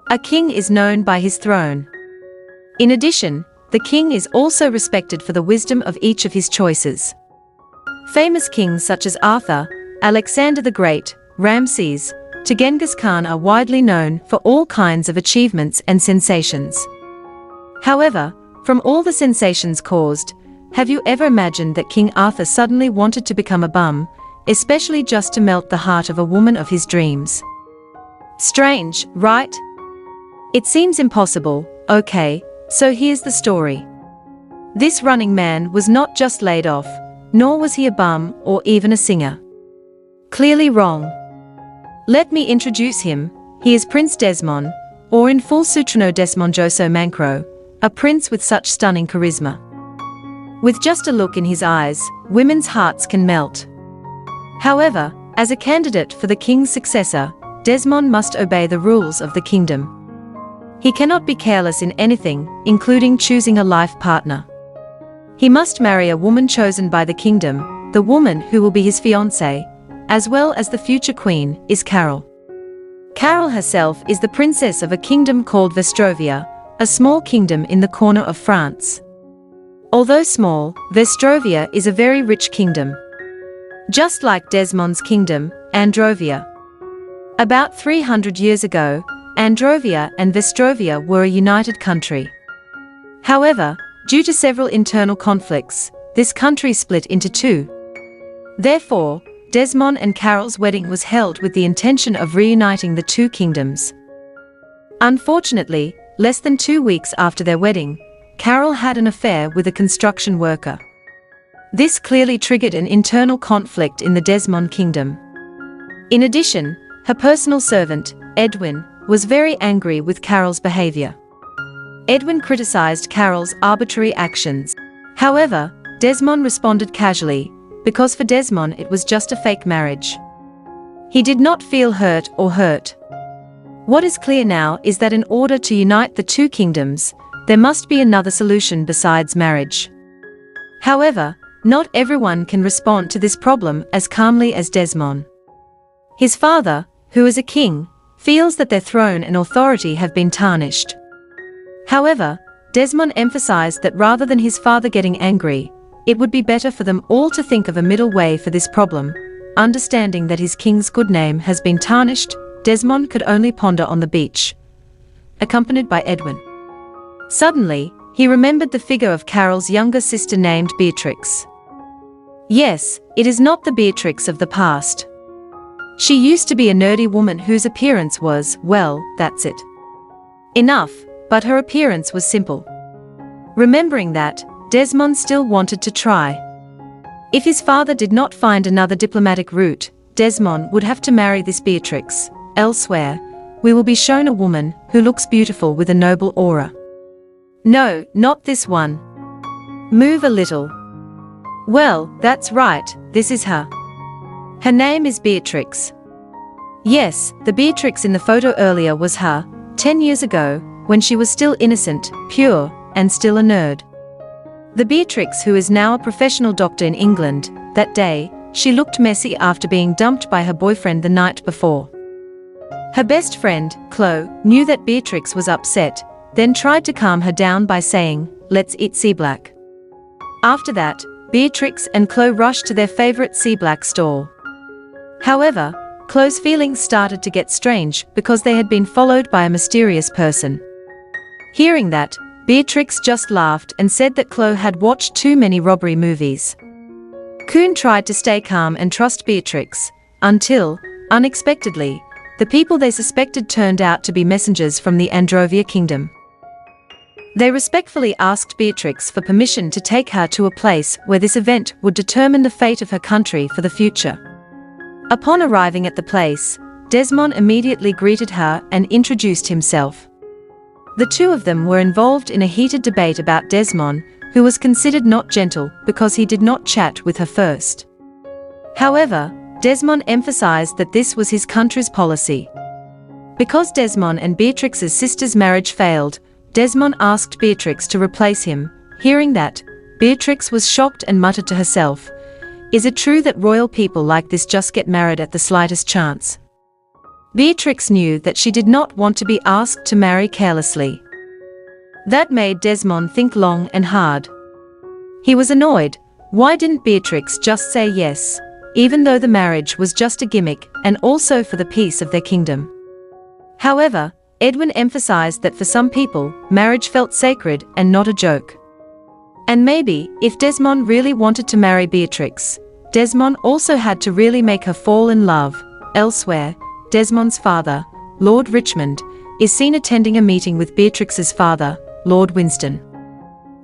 A king is known by his throne. In addition, the king is also respected for the wisdom of each of his choices. Famous kings such as Arthur, Alexander the Great, Ramses, to Genghis Khan are widely known for all kinds of achievements and sensations. However, from all the sensations caused, have you ever imagined that King Arthur suddenly wanted to become a bum, especially just to melt the heart of a woman of his dreams? Strange, right? It seems impossible. Okay, so here's the story. This running man was not just laid off, nor was he a bum or even a singer. Clearly wrong. Let me introduce him. He is Prince Desmond, or in full Sutrano Desmonjoso Mancro, a prince with such stunning charisma. With just a look in his eyes, women's hearts can melt. However, as a candidate for the king's successor, Desmond must obey the rules of the kingdom. He cannot be careless in anything, including choosing a life partner. He must marry a woman chosen by the kingdom. The woman who will be his fiancée, as well as the future queen, is Carol. Carol herself is the princess of a kingdom called Westrovia, a small kingdom in the corner of France. Although small, Westrovia is a very rich kingdom. Just like Desmond's kingdom, Androvia. About 300 years ago, Androvia and Westrovia were a united country. However, due to several internal conflicts, this country split into two. Therefore, Desmond and Carol's wedding was held with the intention of reuniting the two kingdoms. Unfortunately, less than 2 weeks after their wedding, Carol had an affair with a construction worker. This clearly triggered an internal conflict in the Desmond kingdom. In addition, her personal servant, Edwin, was very angry with Carol's behavior. Edwin criticized Carol's arbitrary actions. However, Desmond responded casually, because for Desmond it was just a fake marriage. He did not feel hurt or hurt. What is clear now is that in order to unite the two kingdoms, there must be another solution besides marriage. However, not everyone can respond to this problem as calmly as Desmond. His father, who is a king, feels that their throne and authority have been tarnished. However, Desmond emphasized that rather than his father getting angry, it would be better for them all to think of a middle way for this problem. Understanding that his king's good name has been tarnished, Desmond could only ponder on the beach, accompanied by Edwin. Suddenly, he remembered the figure of Carol's younger sister named Beatrix. Yes, it is not the Beatrix of the past. She used to be a nerdy woman whose appearance was, well, that's it. Enough, but her appearance was simple. Remembering that, Desmond still wanted to try. If his father did not find another diplomatic route, Desmond would have to marry this Beatrix. Elsewhere, we will be shown a woman who looks beautiful with a noble aura. No, not this one. Move a little. Well, that's right, this is her. Her name is Beatrix. Yes, the Beatrix in the photo earlier was her, 10 years ago, when she was still innocent, pure, and still a nerd. The Beatrix who is now a professional doctor in England. That day, she looked messy after being dumped by her boyfriend the night before. Her best friend, Chloe, knew that Beatrix was upset, then tried to calm her down by saying, "Let's eat sea black." After that, Beatrix and Chloe rushed to their favorite sea black stall. However, Chloe's feelings started to get strange because they had been followed by a mysterious person. Hearing that, Beatrix just laughed and said that Chloe had watched too many robbery movies. Kuhn tried to stay calm and trust Beatrix, until, unexpectedly, the people they suspected turned out to be messengers from the Androvia kingdom. They respectfully asked Beatrix for permission to take her to a place where this event would determine the fate of her country for the future. Upon arriving at the place, Desmond immediately greeted her and introduced himself. The two of them were involved in a heated debate about Desmond, who was considered not gentle because he did not chat with her first. However, Desmond emphasized that this was his country's policy. Because Desmond and Beatrix's sister's marriage failed, Desmond asked Beatrix to replace him. Hearing that, Beatrix was shocked and muttered to herself, "Is it true that royal people like this just get married at the slightest chance?" Beatrix knew that she did not want to be asked to marry carelessly. That made Desmond think long and hard. He was annoyed. Why didn't Beatrix just say yes, even though the marriage was just a gimmick and also for the peace of their kingdom? However, Edwin emphasized that for some people, marriage felt sacred and not a joke. And maybe, if Desmond really wanted to marry Beatrix, Desmond also had to really make her fall in love. Elsewhere, Desmond's father, Lord Richmond, is seen attending a meeting with Beatrix's father, Lord Winston.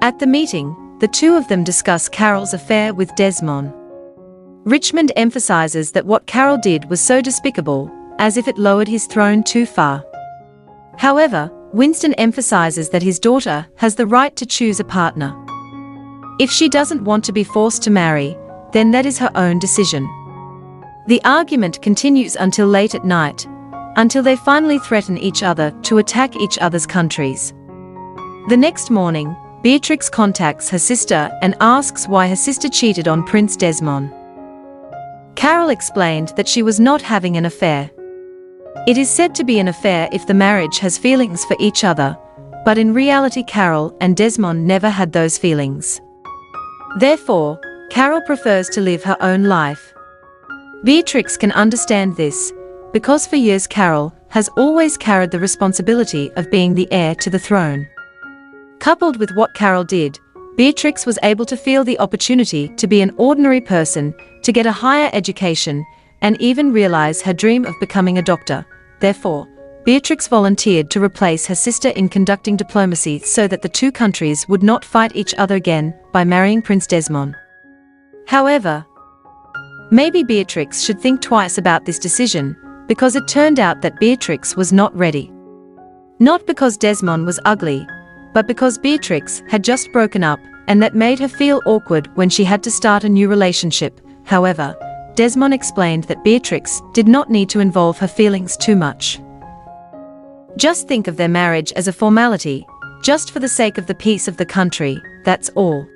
At the meeting, the two of them discuss Carol's affair with Desmond. Richmond emphasizes that what Carol did was so despicable, as if it lowered his throne too far. However, Winston emphasizes that his daughter has the right to choose a partner. If she doesn't want to be forced to marry, then that is her own decision. The argument continues until late at night, until they finally threaten each other to attack each other's countries. The next morning, Beatrix contacts her sister and asks why her sister cheated on Prince Desmond. Carol explained that she was not having an affair. It is said to be an affair if the marriage has feelings for each other, but in reality Carol and Desmond never had those feelings. Therefore, Carol prefers to live her own life. Beatrix can understand this, because for years Carol has always carried the responsibility of being the heir to the throne. Coupled with what Carol did, Beatrix was able to feel the opportunity to be an ordinary person, to get a higher education, and even realize her dream of becoming a doctor. Therefore, Beatrix volunteered to replace her sister in conducting diplomacy so that the two countries would not fight each other again by marrying Prince Desmond. However, maybe Beatrix should think twice about this decision, because it turned out that Beatrix was not ready. Not because Desmond was ugly, but because Beatrix had just broken up, and that made her feel awkward when she had to start a new relationship. However, Desmond explained that Beatrix did not need to involve her feelings too much. Just think of their marriage as a formality, just for the sake of the peace of the country, that's all.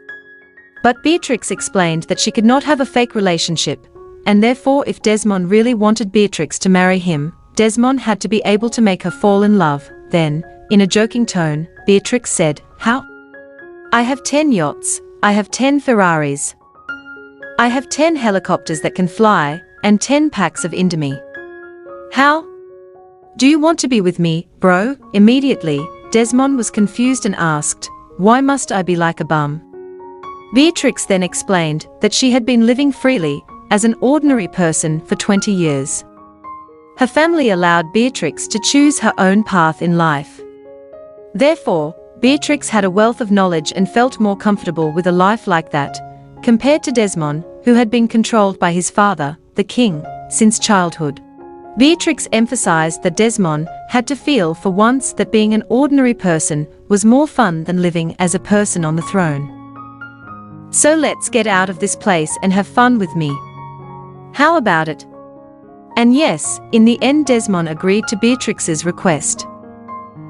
But Beatrix explained that she could not have a fake relationship, and therefore if Desmond really wanted Beatrix to marry him, Desmond had to be able to make her fall in love. Then, in a joking tone, Beatrix said, "How? I have 10 yachts, I have 10 Ferraris. I have 10 helicopters that can fly, and 10 packs of Indomie. How? Do you want to be with me, bro?" Immediately, Desmond was confused and asked, "Why must I be like a bum?" Beatrix then explained that she had been living freely, as an ordinary person for 20 years. Her family allowed Beatrix to choose her own path in life. Therefore, Beatrix had a wealth of knowledge and felt more comfortable with a life like that, compared to Desmond, who had been controlled by his father, the king, since childhood. Beatrix emphasized that Desmond had to feel for once that being an ordinary person was more fun than living as a person on the throne. "So let's get out of this place and have fun with me. How about it?" And yes, in the end Desmond agreed to Beatrix's request.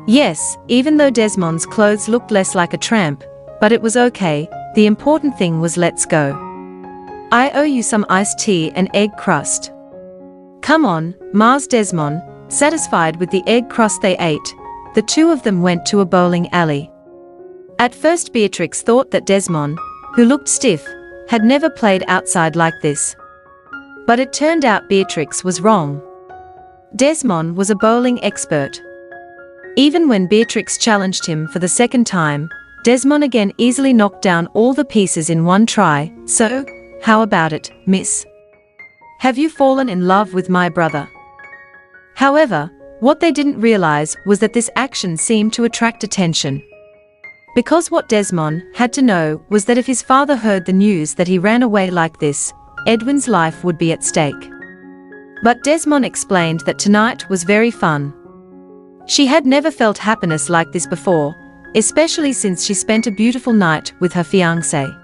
Yes, even though Desmond's clothes looked less like a tramp, but it was okay, the important thing was let's go. "I owe you some iced tea and egg crust." "Come on, Mars." Desmond, satisfied with the egg crust they ate, the two of them went to a bowling alley. At first Beatrix thought that Desmond, who looked stiff, had never played outside like this. But it turned out Beatrix was wrong. Desmond was a bowling expert. Even when Beatrix challenged him for the second time, Desmond again easily knocked down all the pieces in one try. "So, how about it, miss? Have you fallen in love with my brother?" However, what they didn't realize was that this action seemed to attract attention. Because what Desmond had to know was that if his father heard the news that he ran away like this, Edwin's life would be at stake. But Desmond explained that tonight was very fun. She had never felt happiness like this before, especially since she spent a beautiful night with her fiancé.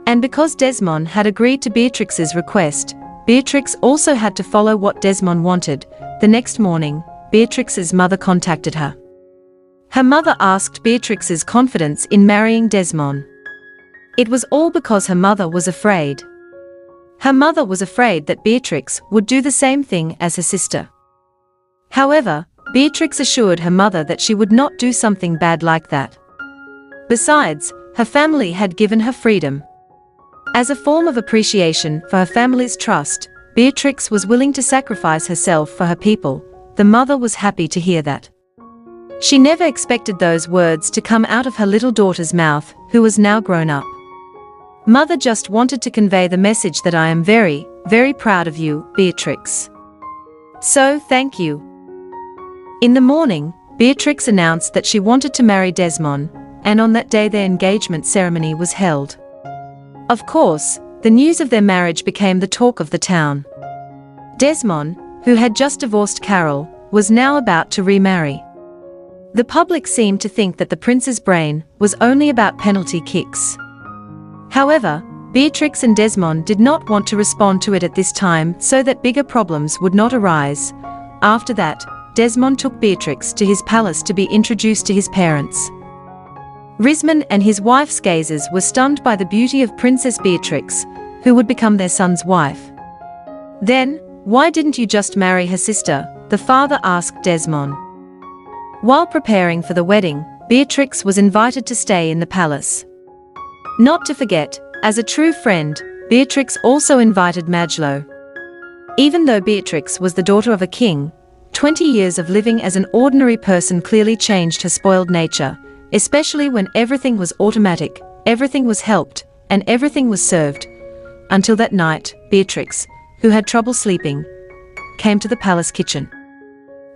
And because Desmond had agreed to Beatrix's request, Beatrix also had to follow what Desmond wanted. The next morning, Beatrix's mother contacted her. Her mother asked Beatrix's confidence in marrying Desmond. It was all because her mother was afraid. Her mother was afraid that Beatrix would do the same thing as her sister. However, Beatrix assured her mother that she would not do something bad like that. Besides, her family had given her freedom. As a form of appreciation for her family's trust, Beatrix was willing to sacrifice herself for her people. The mother was happy to hear that. She never expected those words to come out of her little daughter's mouth, who was now grown up. Mother just wanted to convey the message that I am very, very proud of you, Beatrix. So, thank you. In the morning, Beatrix announced that she wanted to marry Desmond, and on that day their engagement ceremony was held. Of course, the news of their marriage became the talk of the town. Desmond, who had just divorced Carol, was now about to remarry. The public seemed to think that the prince's brain was only about penalty kicks. However, Beatrix and Desmond did not want to respond to it at this time so that bigger problems would not arise. After that, Desmond took Beatrix to his palace to be introduced to his parents. Rismond and his wife's gazers were stunned by the beauty of Princess Beatrix, who would become their son's wife. Then, why didn't you just marry her sister? The father asked Desmond. While preparing for the wedding, Beatrix was invited to stay in the palace. Not to forget, as a true friend, Beatrix also invited Majlo. Even though Beatrix was the daughter of a king, 20 years of living as an ordinary person clearly changed her spoiled nature, especially when everything was automatic, everything was helped, and everything was served. Until that night, Beatrix, who had trouble sleeping, came to the palace kitchen.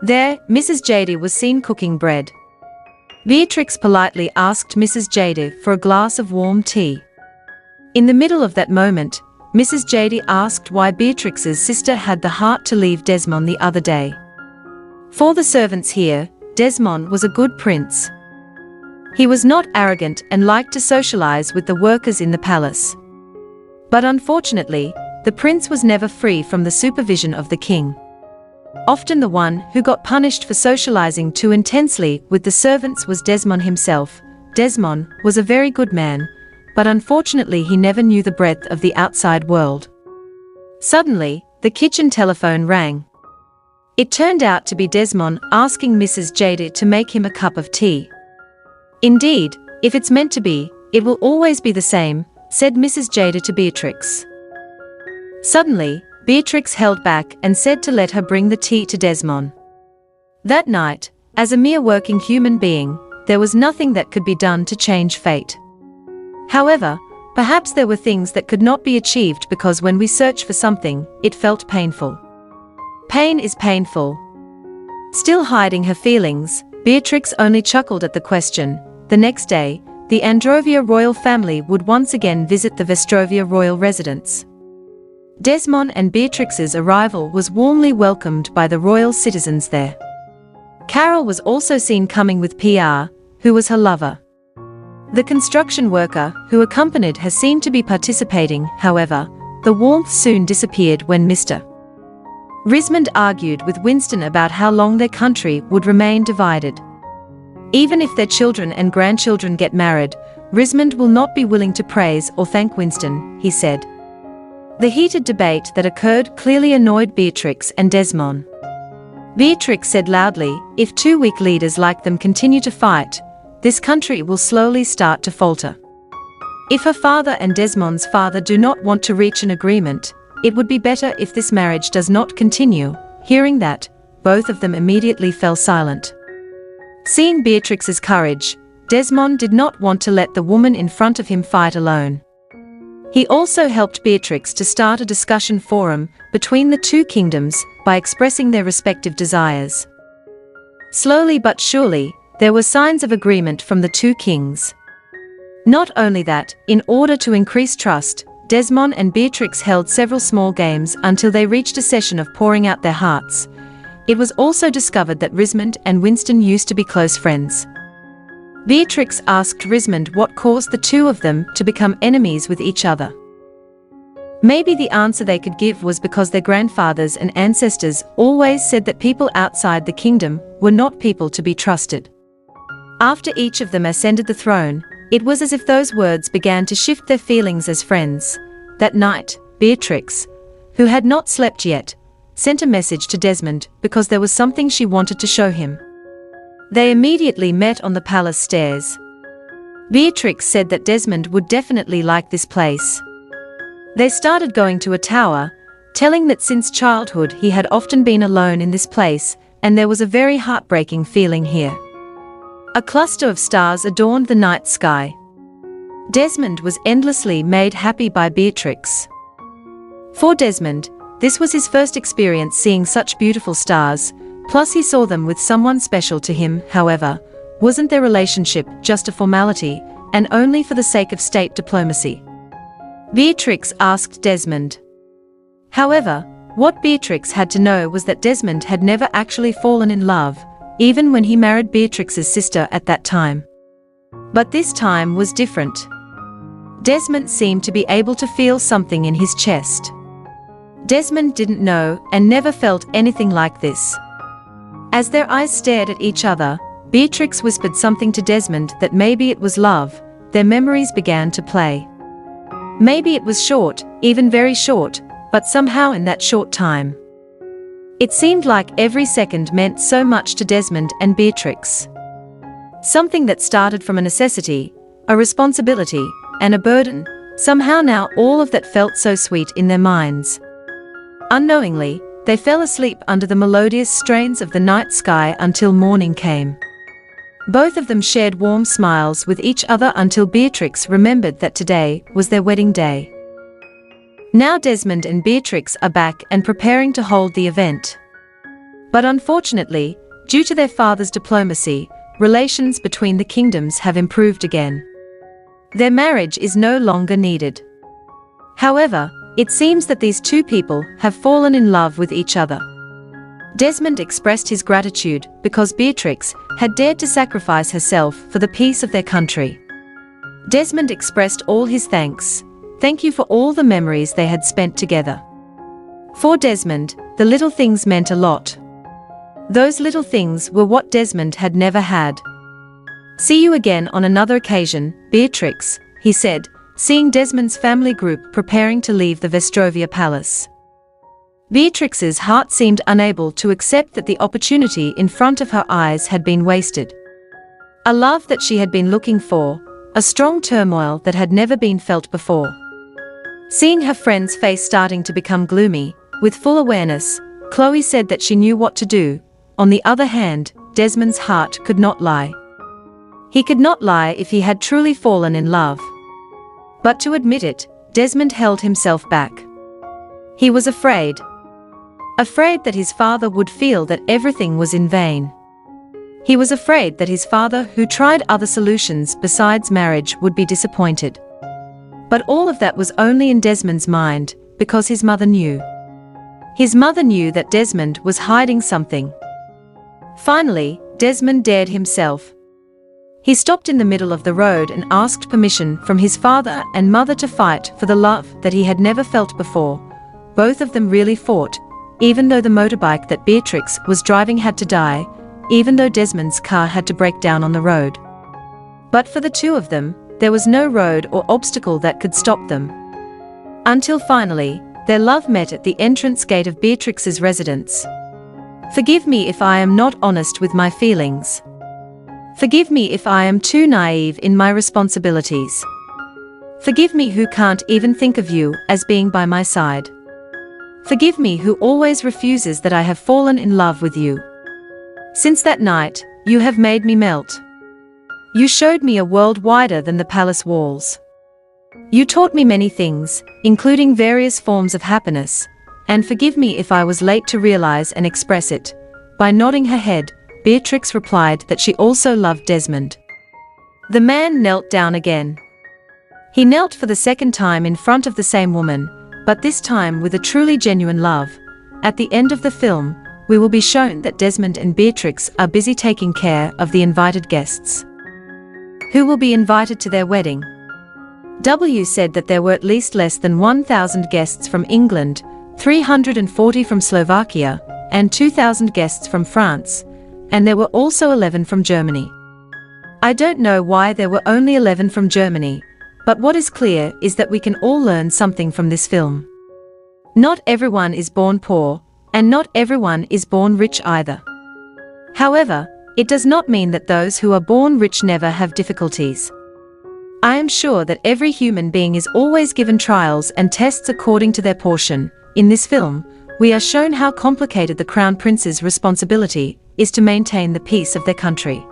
There, Mrs. Jady was seen cooking bread. Beatrix politely asked Mrs. Jady for a glass of warm tea. In the middle of that moment, Mrs. Jady asked why Beatrix's sister had the heart to leave Desmond the other day. For the servants here, Desmond was a good prince. He was not arrogant and liked to socialize with the workers in the palace. But unfortunately, the prince was never free from the supervision of the king. Often the one who got punished for socializing too intensely with the servants was Desmond himself. Desmond was a very good man, but unfortunately he never knew the breadth of the outside world. Suddenly, the kitchen telephone rang. It turned out to be Desmond asking Mrs. Jady to make him a cup of tea. Indeed, if it's meant to be, it will always be the same, said Mrs. Jady to Beatrix. Suddenly, Beatrix held back and said to let her bring the tea to Desmond. That night, as a mere working human being, there was nothing that could be done to change fate. However, perhaps there were things that could not be achieved because when we search for something, it felt painful. Pain is painful. Still hiding her feelings, Beatrix only chuckled at the question. The next day, the Androvia royal family would once again visit the Vestrovia royal residence. Desmond and Beatrix's arrival was warmly welcomed by the royal citizens there. Carol was also seen coming with PR, who was her lover. The construction worker who accompanied her seemed to be participating. However, the warmth soon disappeared when Mr. Rismond argued with Winston about how long their country would remain divided. Even if their children and grandchildren get married, Rismond will not be willing to praise or thank Winston, he said. The heated debate that occurred clearly annoyed Beatrix and Desmond. Beatrix said loudly, if two weak leaders like them continue to fight, this country will slowly start to falter. If her father and Desmond's father do not want to reach an agreement, it would be better if this marriage does not continue. Hearing that, both of them immediately fell silent. Seeing Beatrix's courage, Desmond did not want to let the woman in front of him fight alone. He also helped Beatrix to start a discussion forum between the two kingdoms by expressing their respective desires. Slowly but surely, there were signs of agreement from the two kings. Not only that, in order to increase trust, Desmond and Beatrix held several small games until they reached a session of pouring out their hearts. It was also discovered that Rismond and Winston used to be close friends. Beatrix asked Rismond what caused the two of them to become enemies with each other. Maybe the answer they could give was because their grandfathers and ancestors always said that people outside the kingdom were not people to be trusted. After each of them ascended the throne, it was as if those words began to shift their feelings as friends. That night, Beatrix, who had not slept yet, sent a message to Desmond because there was something she wanted to show him. They immediately met on the palace stairs. Beatrix said that Desmond would definitely like this place. They started going to a tower, telling that since childhood he had often been alone in this place, and there was a very heartbreaking feeling here. A cluster of stars adorned the night sky. Desmond was endlessly made happy by Beatrix. For Desmond, this was his first experience seeing such beautiful stars, plus he saw them with someone special to him. However, wasn't their relationship just a formality, and only for the sake of state diplomacy? Beatrix asked Desmond. However, what Beatrix had to know was that Desmond had never actually fallen in love, even when he married Beatrix's sister at that time. But this time was different. Desmond seemed to be able to feel something in his chest. Desmond didn't know and never felt anything like this. As their eyes stared at each other, Beatrix whispered something to Desmond that maybe it was love. Their memories began to play. Maybe it was short, even very short, but somehow in that short time, it seemed like every second meant so much to Desmond and Beatrix. Something that started from a necessity, a responsibility, and a burden, somehow now all of that felt so sweet in their minds. Unknowingly, they fell asleep under the melodious strains of the night sky until morning came. Both of them shared warm smiles with each other until Beatrix remembered that today was their wedding day. Now Desmond and Beatrix are back and preparing to hold the event. But unfortunately, due to their father's diplomacy, relations between the kingdoms have improved again. Their marriage is no longer needed. However, it seems that these two people have fallen in love with each other. Desmond expressed his gratitude because Beatrix had dared to sacrifice herself for the peace of their country. Desmond expressed all his thanks. Thank you for all the memories they had spent together. For Desmond, the little things meant a lot. Those little things were what Desmond had never had. See you again on another occasion, Beatrix, he said, seeing Desmond's family group preparing to leave the Vestrovia Palace. Beatrix's heart seemed unable to accept that the opportunity in front of her eyes had been wasted. A love that she had been looking for, a strong turmoil that had never been felt before. Seeing her friend's face starting to become gloomy, with full awareness, Chloe said that she knew what to do. On the other hand, Desmond's heart could not lie. He could not lie if he had truly fallen in love. But to admit it, Desmond held himself back. He was afraid. Afraid that his father would feel that everything was in vain. He was afraid that his father, who tried other solutions besides marriage, would be disappointed. But all of that was only in Desmond's mind, because his mother knew. His mother knew that Desmond was hiding something. Finally, Desmond dared himself. He stopped in the middle of the road and asked permission from his father and mother to fight for the love that he had never felt before. Both of them really fought, even though the motorbike that Beatrix was driving had to die, even though Desmond's car had to break down on the road. But for the two of them, there was no road or obstacle that could stop them. Until finally, their love met at the entrance gate of Beatrix's residence. Forgive me if I am not honest with my feelings. Forgive me if I am too naive in my responsibilities. Forgive me who can't even think of you as being by my side. Forgive me who always refuses that I have fallen in love with you. Since that night, you have made me melt. You showed me a world wider than the palace walls. You taught me many things, including various forms of happiness, and forgive me if I was late to realize and express it. By nodding her head, Beatrix replied that she also loved Desmond. The man knelt down again. He knelt for the second time in front of the same woman, but this time with a truly genuine love. At the end of the film, we will be shown that Desmond and Beatrix are busy taking care of the invited guests. Who will be invited to their wedding? W said that there were at least less than 1,000 guests from England, 340 from Slovakia, and 2,000 guests from France, and there were also 11 from Germany. I don't know why there were only 11 from Germany, but what is clear is that we can all learn something from this film. Not everyone is born poor, And not everyone is born rich either. However, it does not mean that those who are born rich never have difficulties. I am sure that every human being is always given trials and tests according to their portion. In this film, we are shown how complicated the Crown Prince's responsibility is to maintain the peace of their country.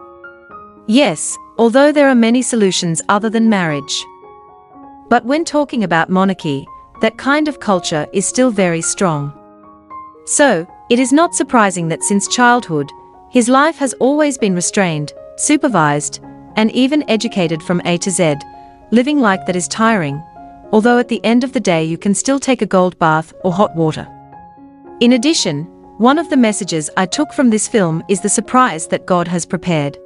Yes, although there are many solutions other than marriage. But when talking about monarchy, that kind of culture is still very strong. So, it is not surprising that since childhood, his life has always been restrained, supervised, and even educated from A to Z. Living like that is tiring, although at the end of the day you can still take a cold bath or hot water. In addition, one of the messages I took from this film is the surprise that God has prepared.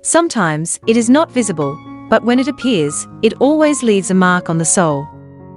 Sometimes, it is not visible, but when it appears, it always leaves a mark on the soul.